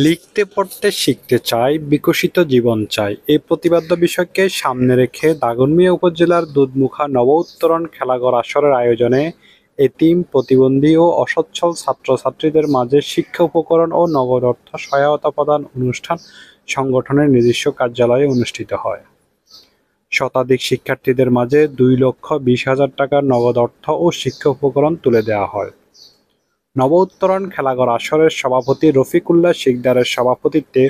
লিখতে পড়তে শিখতে চাই, বিকশিত জীবন চাই এই প্রতিপাদ্য বিষয়কে সামনে রেখে দাগনভূঞা উপজেলার দুধমুখা নব উত্তরণ খেলাঘর আসরের আয়োজনে এতিম, প্রতিবন্ধী ও অসচ্ছল ছাত্রছাত্রীদের মাঝে শিক্ষা উপকরণ ও নগদ অর্থ সহায়তা প্রদান অনুষ্ঠান সংগঠনের নিজস্ব কার্যালয়ে অনুষ্ঠিত হয়। শতাধিক শিক্ষার্থীদের মাঝে 2,20,000 টাকার নগদ অর্থ ও শিক্ষা উপকরণ তুলে দেওয়া হয়। নব উত্তরণ খেলাঘর আসরের সভাপতি রফিকুল্লাহ শিকদারের সভাপতিত্বে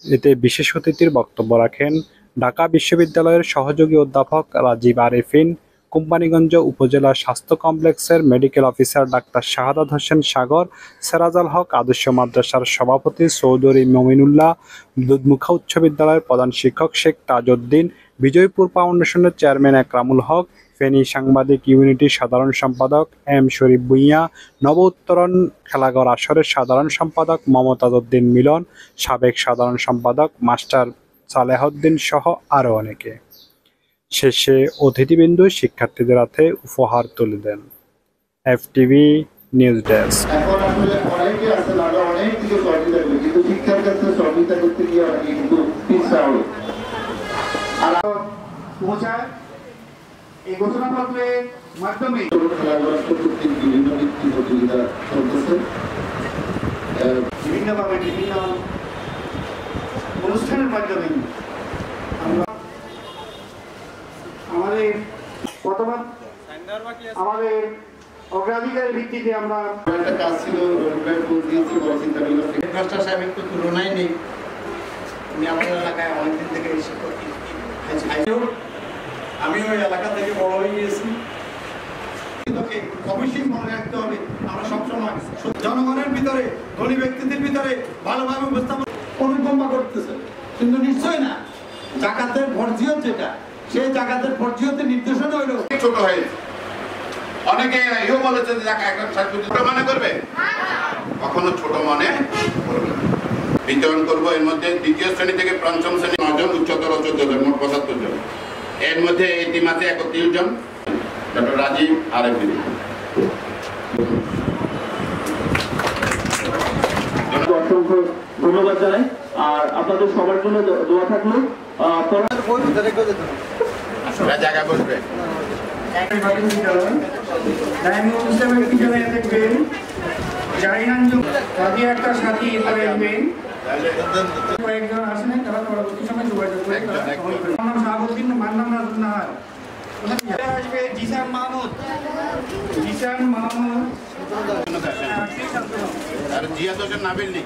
এতে বিশেষ অতিথির বক্তব্য রাখেন ঢাকা বিশ্ববিদ্যালয়ের সহযোগী অধ্যাপক রাজীব আরেফিন, কোম্পানীগঞ্জ উপজেলা স্বাস্থ্য কমপ্লেক্সের medical officer doctor Shahadat Hossain সাগর, সেরাজাল হক আদর্শ মাদ্রাসার সভাপতি চৌধুরী মমিনুল্লাহ, দুধমুখা উচ্চ বিদ্যালয়ের প্রধান শিক্ষক শেখ তাজউদ্দিন, বিজয়পুর ফাউন্ডেশনের চেয়ারম্যান একরামুল হক, ফেনী সাংবাদিক ইউনিটির সাধারণ সম্পাদক এম শরীফ ভূঁইয়া, নব উত্তরণ খেলাঘর আসরের সাধারণ সম্পাদক মমতাজ উদ্দিন মিলন, সাবেক সাধারণ সম্পাদক মাস্টার সালেহউদ্দিন সহ আরও অনেকে। শেষে অতিথিবৃন্দ শিক্ষার্থীদের হাতে উপহার তুলে দেন। FTV news desk. এই ঘোষণাপত্রের মাধ্যমে বিভিন্নভাবে বিভিন্ন অনুষ্ঠানের মাধ্যমে আমরা আমাদের অগ্রাধিকারের ভিত্তিতে আমরা একটা কাজ ছিল হেডমাস্টার সাহেব একটু তুলনায় নেই। উনি আমাদের এলাকায় অনেকদিন থেকে আমি ওই এলাকা থেকে বড় হয়ে গিয়েছি। অবশ্যই মনে রাখতে হবে আমরা সবসময় জনগণের ভিতরে, ধনী ব্যক্তিদের ভিতরে ভালোভাবে উপস্থাপন অনুকম্পা করতেছে, কিন্তু নিশ্চয় না জাকাতের ফরজিয়ত যেটা, সেই জাকাতের ফরজিয়তের নির্দেশনা হইল ছোট হয়েছে। অনেকে এও বলেছে যে এখন ছোট মনে করবে, কখনো ছোট মনে করবে। বিতরণ করবো এর মধ্যে দ্বিতীয় শ্রেণী থেকে পঞ্চম শ্রেণী 9 জন, উচ্চতর 14 জন, মোট 75 জন। এর মধ্যে এতিম আছে 31 জন, ডক্টর রাজীব আরেফিন। অসংখ্য ধন্যবাদ জানাই। আর আপনাদের সবার জন্য দোয়া থাকলো। জায়গা বসবে একটা সাথী কয়েকজন আসেন, তারা পরবর্তী সময় যোগাযোগ করে শাহাবুদ্দিন মান্নান নাহার আসবে, জিসান মাহমুদ আর জিয়া তো নাবিল নেই।